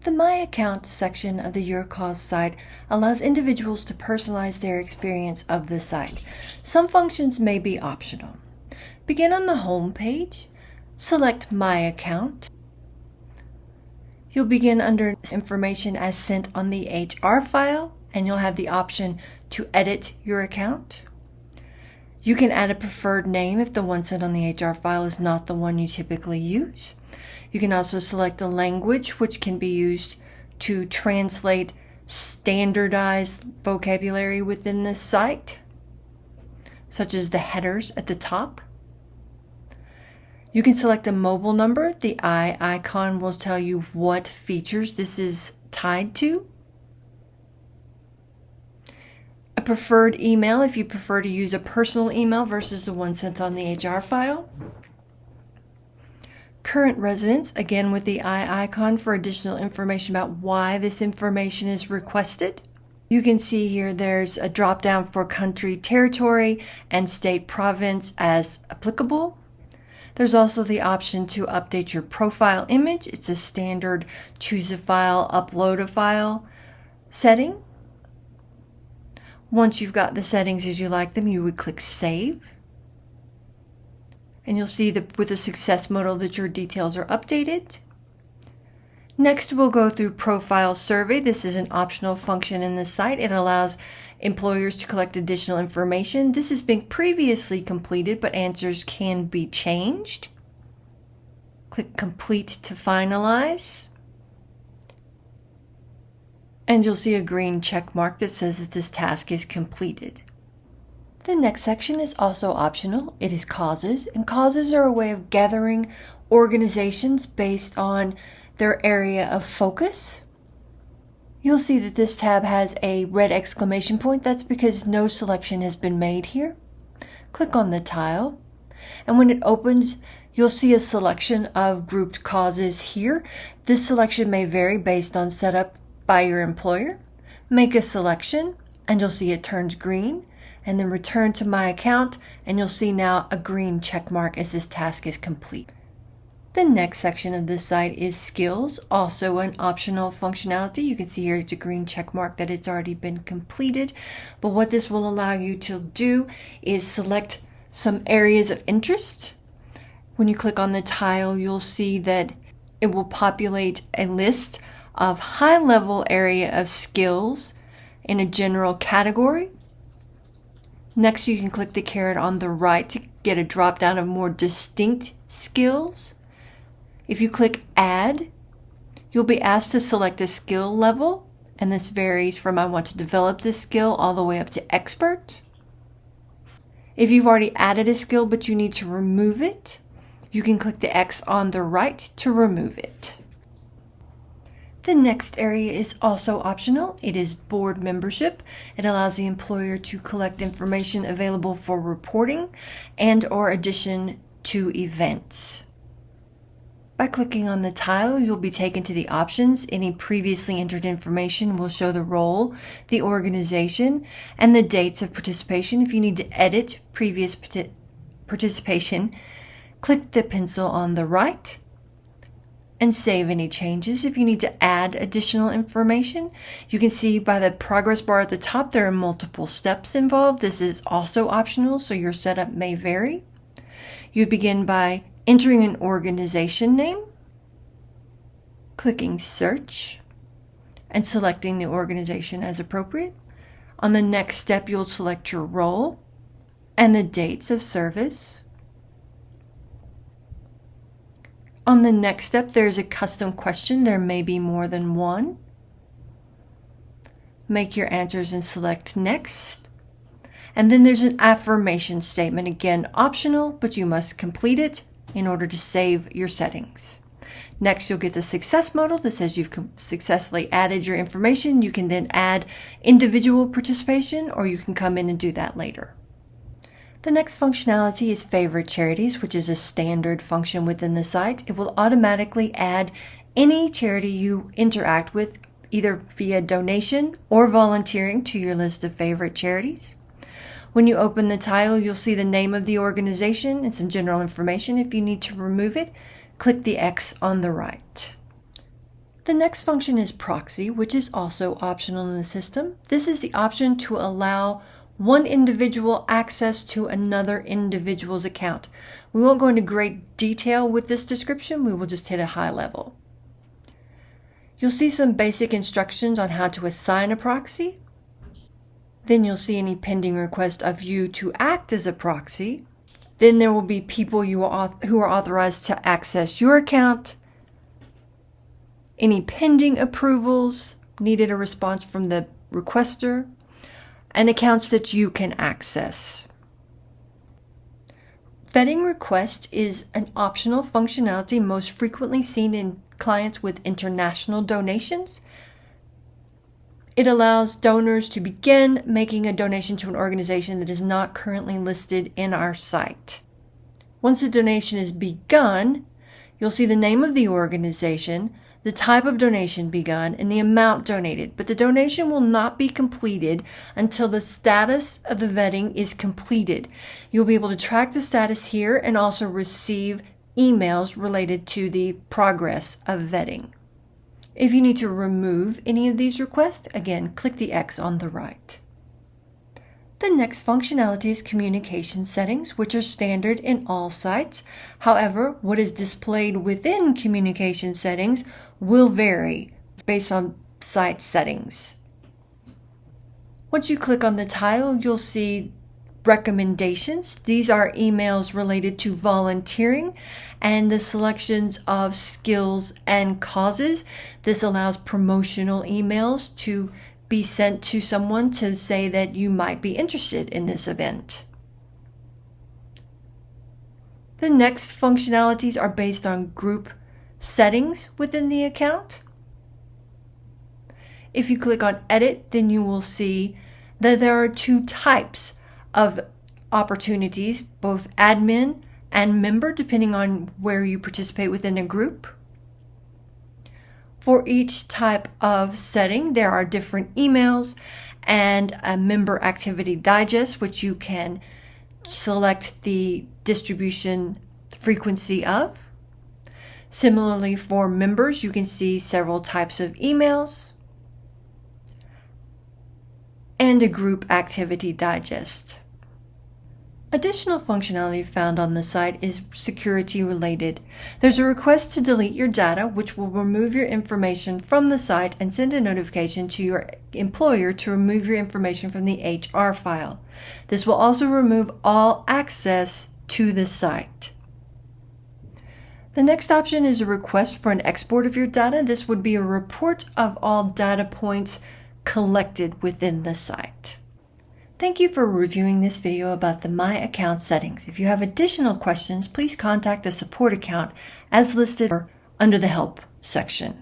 The My Account section of the Your Cause site allows individuals to personalize their experience of the site. Some functions may be optional. Begin on the home page, select My Account. You'll begin under information as sent on the HR file, and you'll have the option to edit your account. You can add a preferred name if the one sent on the HR file is not the one you typically use. You can also select a language which can be used to translate standardized vocabulary within this site, such as the headers at the top. You can select a mobile number. The eye icon will tell you what features this is tied to. A preferred email if you prefer to use a personal email versus the one sent on the HR file. Current residence, again with the eye icon for additional information about why this information is requested. You can see here there's a drop down for country, territory, and state province as applicable. There's also the option to update your profile image. It's a standard choose a file, upload a file setting. Once you've got the settings as you like them, you would click Save. And you'll see that with the success modal that your details are updated. Next, we'll go through Profile Survey. This is an optional function in the site. It allows employers to collect additional information. This has been previously completed, but answers can be changed. Click Complete to finalize. And you'll see a green check mark that says that this task is completed. The next section is also optional. It is causes, and causes are a way of gathering organizations based on their area of focus. You'll see that this tab has a red exclamation point. That's because no selection has been made here. Click on the tile, and when it opens, you'll see a selection of grouped causes here. This selection may vary based on setup by your employer. Make a selection, and you'll see it turns green. And then return to My Account, and you'll see now a green check mark as this task is complete. The next section of this site is Skills, also an optional functionality. You can see here it's a green check mark that it's already been completed. But what this will allow you to do is select some areas of interest. When you click on the tile, you'll see that it will populate a list of high-level area of skills in a general category. Next, you can click the caret on the right to get a drop down of more distinct skills. If you click Add, you'll be asked to select a skill level, and this varies from I want to develop this skill all the way up to Expert. If you've already added a skill but you need to remove it, you can click the X on the right to remove it. The next area is also optional. It is board membership. It allows the employer to collect information available for reporting and or addition to events. By clicking on the tile, you'll be taken to the options. Any previously entered information will show the role, the organization, and the dates of participation. If you need to edit previous participation, click the pencil on the right and save any changes. If you need to add additional information, you can see by the progress bar at the top there are multiple steps involved. This is also optional, so your setup may vary. You begin by entering an organization name, clicking Search, and selecting the organization as appropriate. On the next step, you'll select your role and the dates of service. On the next step, there's a custom question. There may be more than one. Make your answers and select Next. And then there's an affirmation statement. Again, optional, but you must complete it in order to save your settings. Next, you'll get the success modal that says you've successfully added your information. You can then add individual participation, or you can come in and do that later. The next functionality is Favorite Charities, which is a standard function within the site. It will automatically add any charity you interact with, either via donation or volunteering, to your list of favorite charities. When you open the tile, you'll see the name of the organization and some general information. If you need to remove it, click the X on the right. The next function is proxy, which is also optional in the system. This is the option to allow one individual access to another individual's account. We won't go into great detail with this description. We will just hit a high level. You'll see some basic instructions on how to assign a proxy. Then you'll see any pending request of you to act as a proxy. Then there will be people who are authorized to access your account. Any pending approvals, needed a response from the requester, and accounts that you can access. Vetting request is an optional functionality most frequently seen in clients with international donations. It allows donors to begin making a donation to an organization that is not currently listed in our site. Once a donation is begun, you'll see the name of the organization, the type of donation begun, and the amount donated, but the donation will not be completed until the status of the vetting is completed. You'll be able to track the status here and also receive emails related to the progress of vetting. If you need to remove any of these requests, again, click the X on the right. The next functionality is communication settings, which are standard in all sites. However, what is displayed within communication settings will vary based on site settings. Once you click on the tile, you'll see recommendations. These are emails related to volunteering and the selections of skills and causes. This allows promotional emails to be sent to someone to say that you might be interested in this event. The next functionalities are based on group settings within the account. If you click on Edit, then you will see that there are two types of opportunities, both admin and member, depending on where you participate within a group. For each type of setting, there are different emails and a member activity digest, which you can select the distribution frequency of. Similarly, for members, you can see several types of emails and a group activity digest. Additional functionality found on the site is security related. There's a request to delete your data, which will remove your information from the site and send a notification to your employer to remove your information from the HR file. This will also remove all access to the site. The next option is a request for an export of your data. This would be a report of all data points collected within the site. Thank you for reviewing this video about the My Account settings. If you have additional questions, please contact the support account as listed under the Help section.